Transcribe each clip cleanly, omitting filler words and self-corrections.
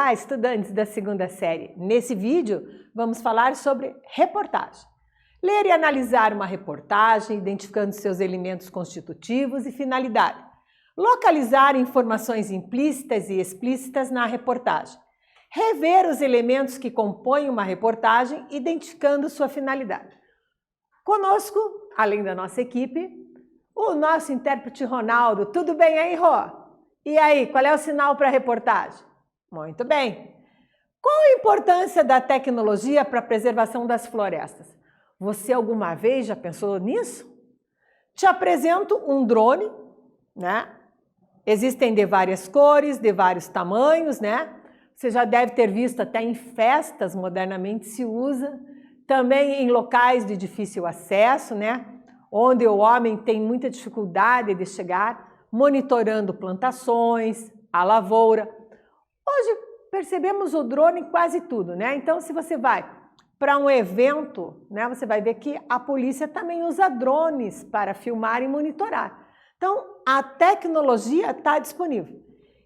Olá, estudantes da segunda série. Nesse vídeo, vamos falar sobre reportagem. Ler e analisar uma reportagem, identificando seus elementos constitutivos e finalidade. Localizar informações implícitas e explícitas na reportagem. Rever os elementos que compõem uma reportagem, identificando sua finalidade. Conosco, além da nossa equipe, o nosso intérprete Ronaldo. Tudo bem aí, Rô? E aí, qual é o sinal para a reportagem? Muito bem. Qual a importância da tecnologia para a preservação das florestas? Você alguma vez já pensou nisso? Te apresento um drone, né? Existem de várias cores, de vários tamanhos, né? Você já deve ter visto até em festas, modernamente se usa. Também em locais de difícil acesso, né? Onde o homem tem muita dificuldade de chegar, monitorando plantações, a lavoura. Hoje percebemos o drone em quase tudo, né? Então, se você vai para um evento, né, você vai ver que a polícia também usa drones para filmar e monitorar. Então, a tecnologia está disponível.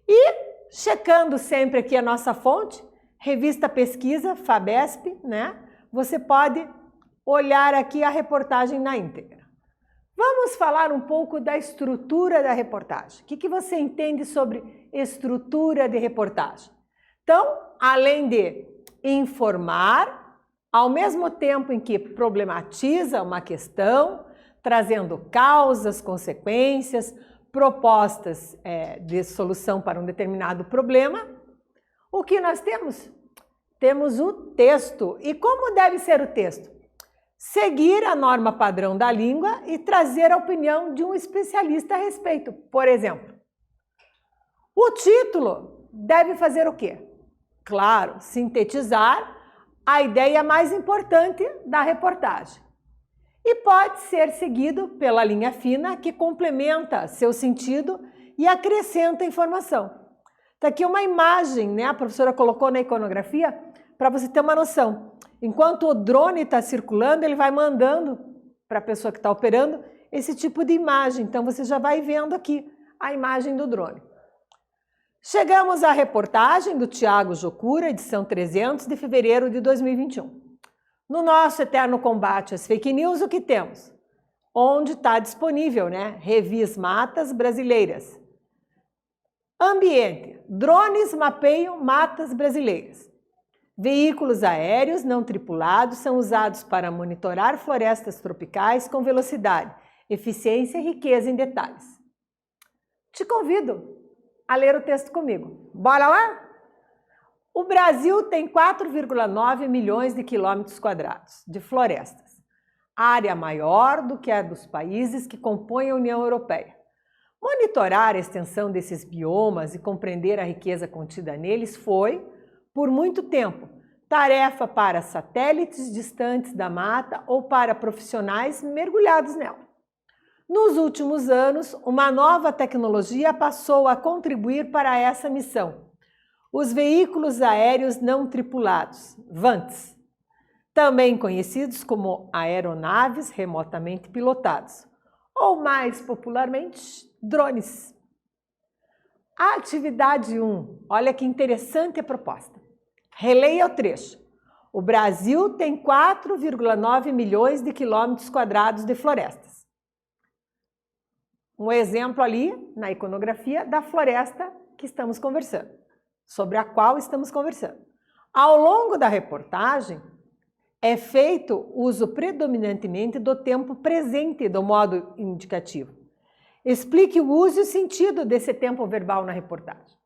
E, checando sempre aqui a nossa fonte, revista Pesquisa, FABESP, né? Você pode olhar aqui a reportagem na íntegra. Vamos falar um pouco da estrutura da reportagem. O que você entende sobre estrutura de reportagem? Então, além de informar, ao mesmo tempo em que problematiza uma questão, trazendo causas, consequências, propostas de solução para um determinado problema, o que nós temos? Temos o texto. E como deve ser o texto? Seguir a norma padrão da língua e trazer a opinião de um especialista a respeito. Por exemplo, o título deve fazer o quê? Claro, sintetizar a ideia mais importante da reportagem. E pode ser seguido pela linha fina que complementa seu sentido e acrescenta informação. Está aqui uma imagem, né? A professora colocou na iconografia para você ter uma noção. Enquanto o drone está circulando, ele vai mandando para a pessoa que está operando esse tipo de imagem. Então, você já vai vendo aqui a imagem do drone. Chegamos à reportagem do Tiago Jocura, edição 300 de fevereiro de 2021. No nosso eterno combate às fake news, o que temos? Onde está disponível, né? Revis Matas Brasileiras. Ambiente. Drones mapeiam matas brasileiras. Veículos aéreos não tripulados são usados para monitorar florestas tropicais com velocidade, eficiência e riqueza em detalhes. Te convido a ler o texto comigo. Bora lá? O Brasil tem 4,9 milhões de quilômetros quadrados de florestas, área maior do que a dos países que compõem a União Europeia. Monitorar a extensão desses biomas e compreender a riqueza contida neles foi, por muito tempo, tarefa para satélites distantes da mata ou para profissionais mergulhados nela. Nos últimos anos, uma nova tecnologia passou a contribuir para essa missão. Os veículos aéreos não tripulados, VANTs, também conhecidos como aeronaves remotamente pilotadas, ou mais popularmente, drones. A atividade 1, olha que interessante a proposta. Releia o trecho. O Brasil tem 4,9 milhões de quilômetros quadrados de florestas. Um exemplo ali na iconografia da floresta que estamos conversando, sobre a qual estamos conversando. Ao longo da reportagem, é feito uso predominantemente do tempo presente do modo indicativo. Explique o uso e o sentido desse tempo verbal na reportagem.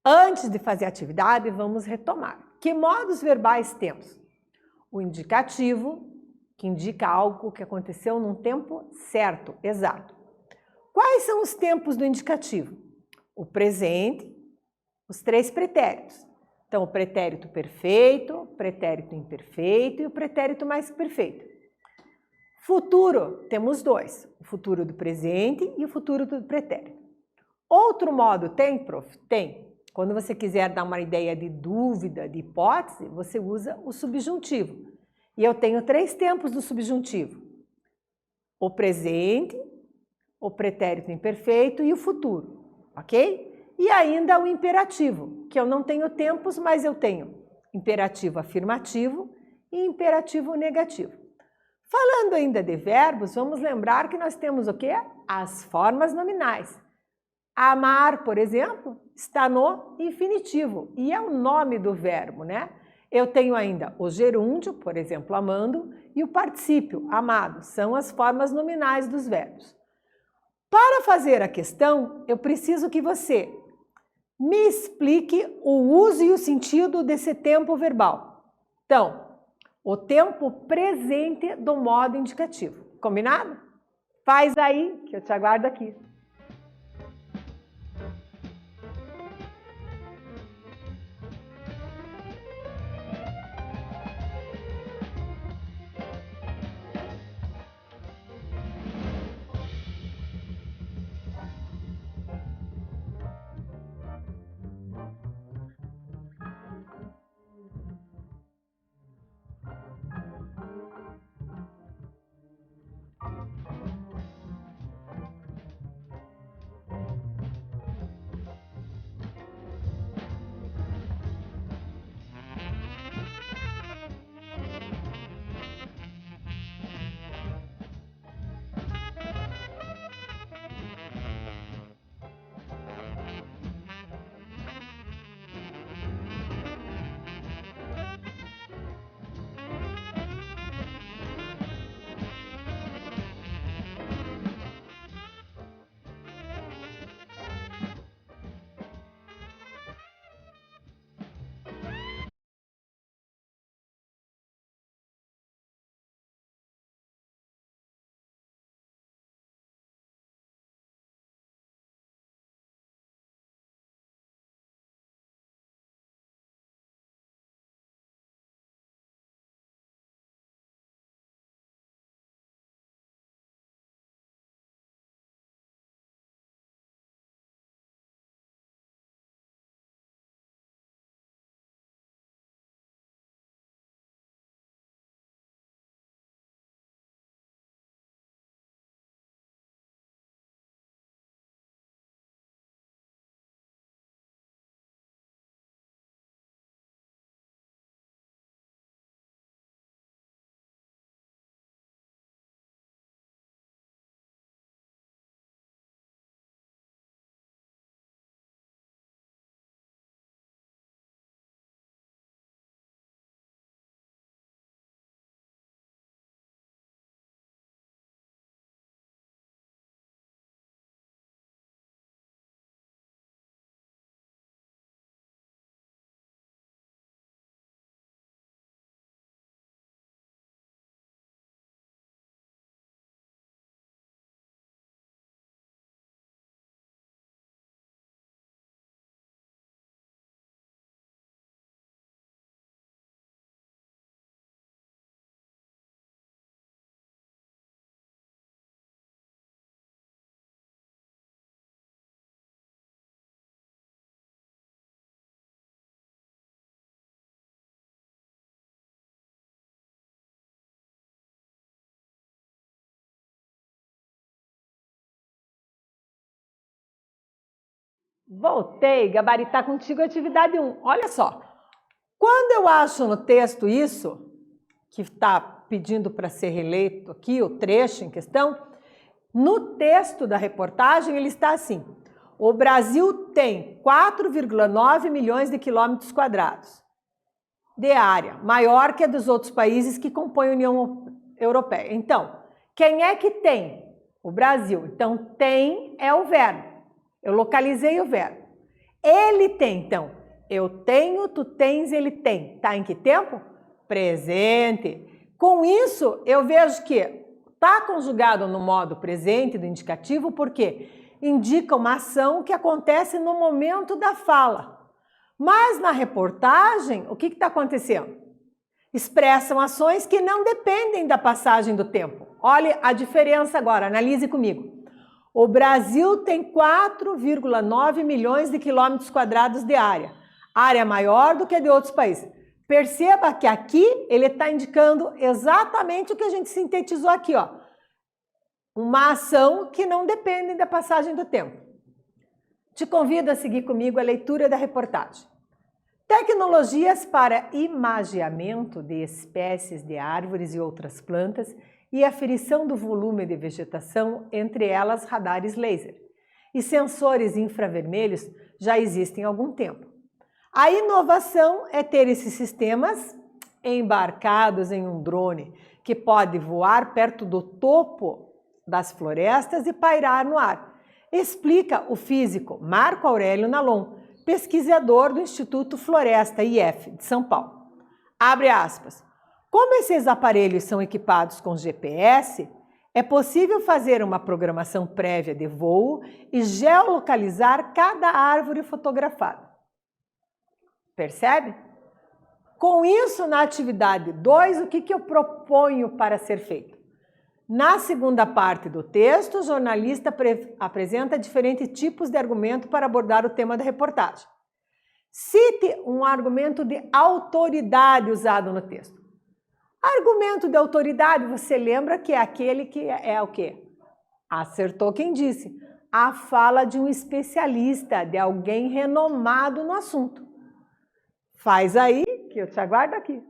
Antes de fazer a atividade, vamos retomar. Que modos verbais temos? O indicativo, que indica algo que aconteceu num tempo certo, exato. Quais são os tempos do indicativo? O presente, os 3 pretéritos. Então, o pretérito perfeito, o pretérito imperfeito e o pretérito mais que perfeito. Futuro, temos 2. O futuro do presente e o futuro do pretérito. Outro modo tem, prof? Tem. Quando você quiser dar uma ideia de dúvida, de hipótese, você usa o subjuntivo. E eu tenho 3 tempos do subjuntivo. O presente, o pretérito imperfeito e o futuro, ok? E ainda o imperativo, que eu não tenho tempos, mas eu tenho imperativo afirmativo e imperativo negativo. Falando ainda de verbos, vamos lembrar que nós temos o quê? As formas nominais. Amar, por exemplo, está no infinitivo e é o nome do verbo, né? Eu tenho ainda o gerúndio, por exemplo, amando, e o particípio, amado, são as formas nominais dos verbos. Para fazer a questão, eu preciso que você me explique o uso e o sentido desse tempo verbal. Então, o tempo presente do modo indicativo. Combinado? Faz aí, que eu te aguardo aqui. Voltei, gabaritar contigo a atividade 1. Olha só, quando eu acho no texto isso, que está pedindo para ser releito aqui, o trecho em questão, no texto da reportagem ele está assim: o Brasil tem 4,9 milhões de quilômetros quadrados de área, maior que a dos outros países que compõem a União Europeia. Então, quem é que tem? O Brasil. Então, tem é o verbo. Eu localizei o verbo. Ele tem, então. Eu tenho, tu tens, ele tem. Tá em que tempo? Presente. Com isso, eu vejo que está conjugado no modo presente do indicativo porque indica uma ação que acontece no momento da fala. Mas na reportagem, o que está acontecendo? Expressam ações que não dependem da passagem do tempo. Olha a diferença agora, analise comigo. O Brasil tem 4,9 milhões de quilômetros quadrados de área. Área maior do que a de outros países. Perceba que aqui ele está indicando exatamente o que a gente sintetizou aqui, ó. Uma ação que não depende da passagem do tempo. Te convido a seguir comigo a leitura da reportagem. Tecnologias para imageamento de espécies de árvores e outras plantas e aferição do volume de vegetação, entre elas radares laser. E sensores infravermelhos já existem há algum tempo. A inovação é ter esses sistemas embarcados em um drone que pode voar perto do topo das florestas e pairar no ar. Explica o físico Marco Aurélio Nalon, pesquisador do Instituto Floresta IF de São Paulo. Abre aspas. Como esses aparelhos são equipados com GPS, é possível fazer uma programação prévia de voo e geolocalizar cada árvore fotografada. Percebe? Com isso, na atividade 2, o que eu proponho para ser feito? Na segunda parte do texto, o jornalista apresenta diferentes tipos de argumento para abordar o tema da reportagem. Cite um argumento de autoridade usado no texto. Argumento de autoridade, você lembra que é aquele que é o quê? Acertou quem disse. A fala de um especialista, de alguém renomado no assunto. Faz aí, que eu te aguardo aqui.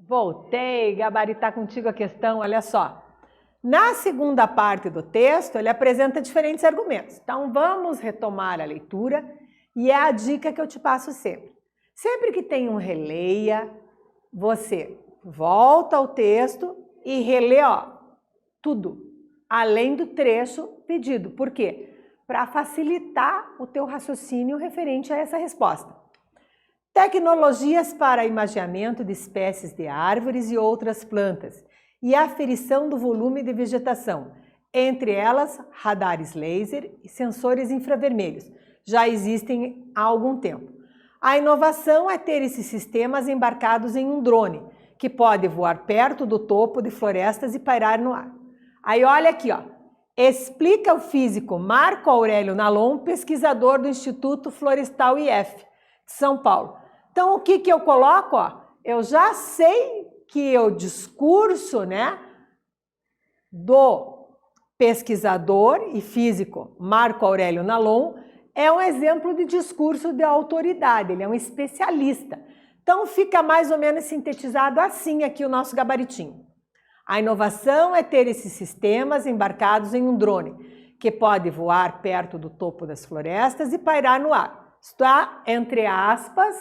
Voltei, gabaritar contigo a questão, olha só. Na segunda parte do texto, ele apresenta diferentes argumentos. Então, vamos retomar a leitura e é a dica que eu te passo sempre. Sempre que tem um releia, você volta ao texto e relê tudo, além do trecho pedido. Por quê? Para facilitar o teu raciocínio referente a essa resposta. Tecnologias para imageamento de espécies de árvores e outras plantas e aferição do volume de vegetação, entre elas radares laser e sensores infravermelhos. Já existem há algum tempo. A inovação é ter esses sistemas embarcados em um drone, que pode voar perto do topo de florestas e pairar no ar. Aí olha aqui, ó. Explica o físico Marco Aurélio Nalon, pesquisador do Instituto Florestal IF de São Paulo. Então, o que eu coloco? Ó? Eu já sei que o discurso, né, do pesquisador e físico Marco Aurélio Nalon é um exemplo de discurso de autoridade, ele é um especialista. Então, fica mais ou menos sintetizado assim aqui o nosso gabaritinho. A inovação é ter esses sistemas embarcados em um drone, que pode voar perto do topo das florestas e pairar no ar. Está entre aspas,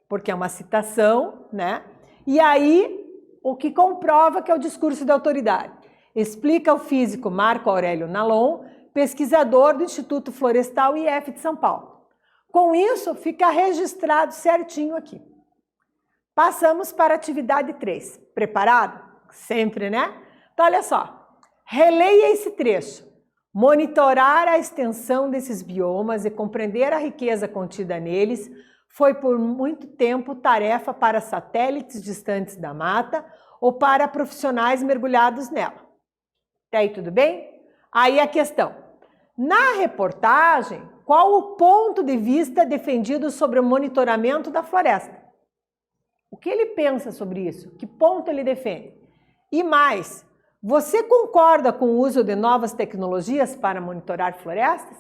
porque é uma citação, né? E aí, o que comprova que é o discurso de autoridade. Explica o físico Marco Aurélio Nalon, pesquisador do Instituto Florestal IF de São Paulo. Com isso, fica registrado certinho aqui. Passamos para a atividade 3. Preparado? Sempre, né? Então, olha só. Releia esse trecho. Monitorar a extensão desses biomas e compreender a riqueza contida neles foi por muito tempo tarefa para satélites distantes da mata ou para profissionais mergulhados nela. Até aí tudo bem? Aí a questão. Na reportagem, qual o ponto de vista defendido sobre o monitoramento da floresta? O que ele pensa sobre isso? Que ponto ele defende? E mais, você concorda com o uso de novas tecnologias para monitorar florestas?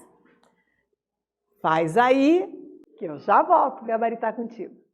Faz aí, que eu já volto gabaritar contigo.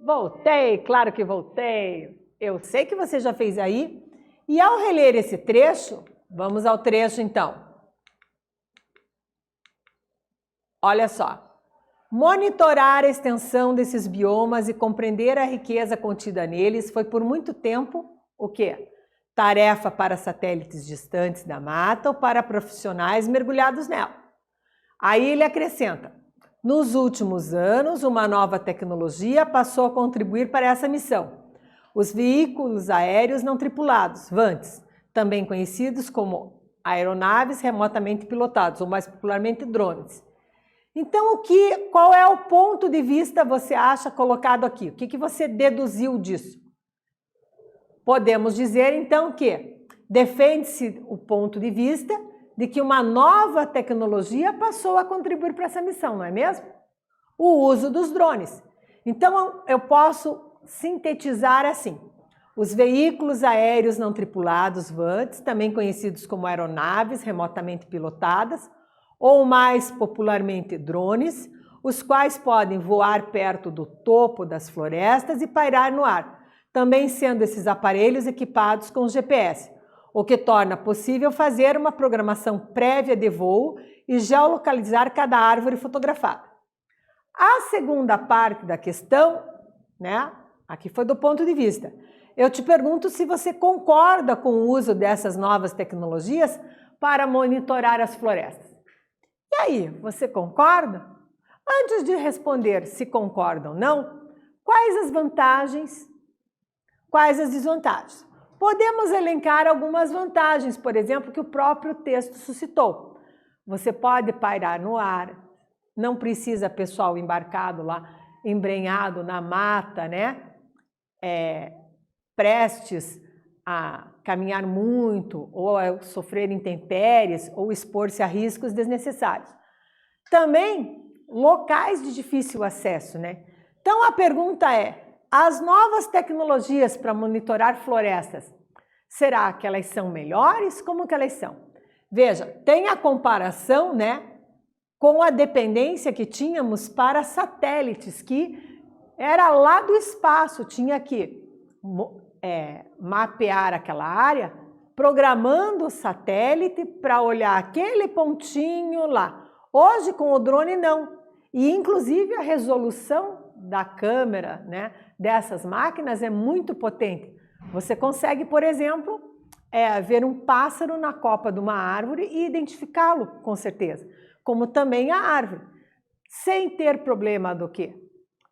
Voltei, claro que voltei. Eu sei que você já fez aí. E ao reler esse trecho, Vamos ao trecho então. Olha só. Monitorar a extensão desses biomas e compreender a riqueza contida neles foi por muito tempo o quê? Tarefa para satélites distantes da mata ou para profissionais mergulhados nela. Aí ele acrescenta: nos últimos anos, uma nova tecnologia passou a contribuir para essa missão. Os veículos aéreos não tripulados, VANTs, também conhecidos como aeronaves remotamente pilotadas, ou mais popularmente drones. Então, qual é o ponto de vista você acha colocado aqui? O que você deduziu disso? Podemos dizer, então, que defende-se o ponto de vista de que uma nova tecnologia passou a contribuir para essa missão, não é mesmo? O uso dos drones. Então, eu posso sintetizar assim: os veículos aéreos não tripulados, VANTs, também conhecidos como aeronaves remotamente pilotadas, ou mais popularmente drones, os quais podem voar perto do topo das florestas e pairar no ar, também sendo esses aparelhos equipados com GPS, o que torna possível fazer uma programação prévia de voo e geolocalizar cada árvore fotografada. A segunda parte da questão, né, aqui foi do ponto de vista. Eu te pergunto se você concorda com o uso dessas novas tecnologias para monitorar as florestas. E aí, você concorda? Antes de responder se concorda ou não, quais as vantagens, quais as desvantagens? Podemos elencar algumas vantagens, por exemplo, que o próprio texto suscitou. Você pode pairar no ar, não precisa pessoal embarcado lá, embrenhado na mata, né? Prestes a caminhar muito, ou a sofrer intempéries, ou expor-se a riscos desnecessários. Também locais de difícil acesso, né? Então a pergunta é: as novas tecnologias para monitorar florestas, será que elas são melhores? Como que elas são? Veja, tem a comparação, né, com a dependência que tínhamos para satélites, que era lá do espaço, tinha que mapear aquela área, programando o satélite para olhar aquele pontinho lá. Hoje, com o drone, não. E, inclusive, a resolução da câmera, né, dessas máquinas é muito potente. Você consegue, por exemplo, ver um pássaro na copa de uma árvore e identificá-lo, com certeza. Como também a árvore. Sem ter problema do quê?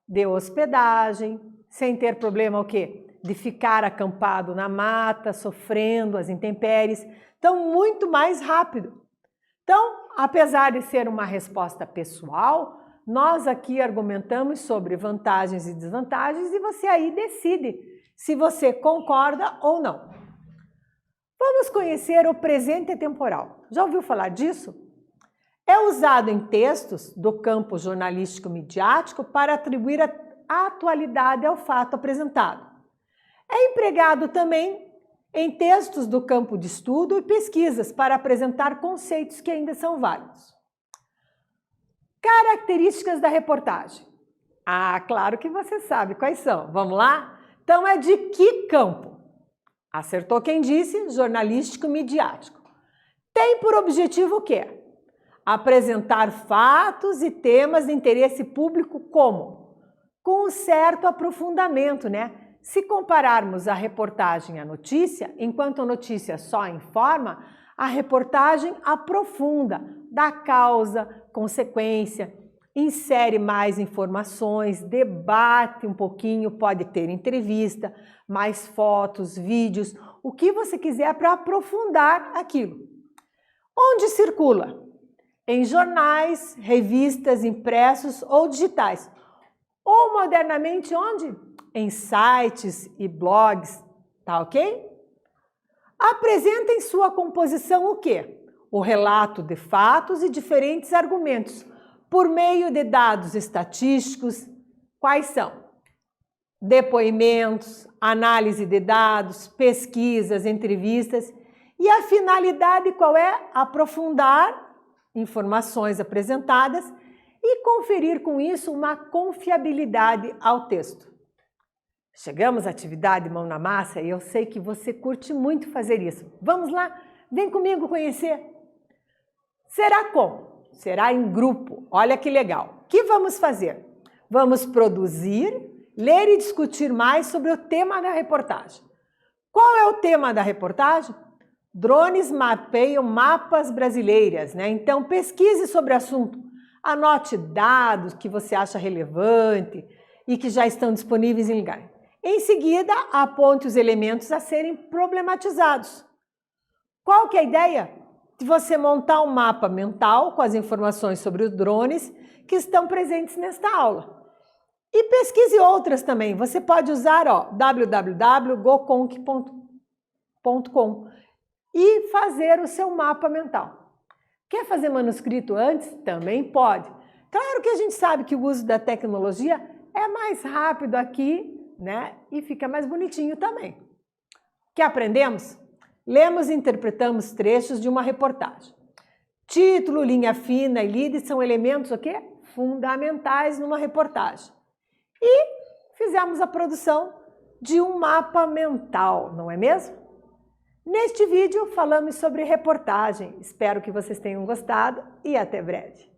De hospedagem, sem ter problema o quê? De ficar acampado na mata, sofrendo as intempéries. Então, muito mais rápido. Então, apesar de ser uma resposta pessoal, nós aqui argumentamos sobre vantagens e desvantagens e você aí decide se você concorda ou não. Vamos conhecer o presente temporal. Já ouviu falar disso? É usado em textos do campo jornalístico midiático para atribuir a atualidade ao fato apresentado. É empregado também em textos do campo de estudo e pesquisas para apresentar conceitos que ainda são válidos. Características da reportagem. Ah, claro que você sabe quais são. Vamos lá? Então é de que campo? Acertou quem disse? Jornalístico midiático. Tem por objetivo o quê? Apresentar fatos e temas de interesse público como? Com um certo aprofundamento, né? Se compararmos a reportagem à notícia, enquanto a notícia só informa, a reportagem aprofunda, dá causa, consequência, insere mais informações, debate um pouquinho, pode ter entrevista, mais fotos, vídeos, o que você quiser para aprofundar aquilo. Onde circula? Em jornais, revistas, impressos ou digitais. Ou modernamente onde? Em sites e blogs, tá ok? Apresenta em sua composição o quê? O relato de fatos e diferentes argumentos, por meio de dados estatísticos. Quais são? Depoimentos, análise de dados, pesquisas, entrevistas. E a finalidade qual é? Aprofundar informações apresentadas e conferir com isso uma confiabilidade ao texto. Chegamos à atividade mão na massa e eu sei que você curte muito fazer isso. Vamos lá? Vem comigo conhecer. Será como? Será em grupo. Olha que legal. O que vamos fazer? Vamos produzir, ler e discutir mais sobre o tema da reportagem. Qual é o tema da reportagem? Drones mapeiam mapas brasileiras, né? Então pesquise sobre o assunto. Anote dados que você acha relevante e que já estão disponíveis em lugar. Em seguida, aponte os elementos a serem problematizados. Qual que é a ideia? De você montar um mapa mental com as informações sobre os drones que estão presentes nesta aula. E pesquise outras também. Você pode usar www.goconc.com e fazer o seu mapa mental. Quer fazer manuscrito antes? Também pode. Claro que a gente sabe que o uso da tecnologia é mais rápido aqui, né? E fica mais bonitinho também. O que aprendemos? Lemos e interpretamos trechos de uma reportagem. Título, linha fina e lead são elementos o quê? Fundamentais numa reportagem. E fizemos a produção de um mapa mental, não é mesmo? Neste vídeo falamos sobre reportagem. Espero que vocês tenham gostado e até breve.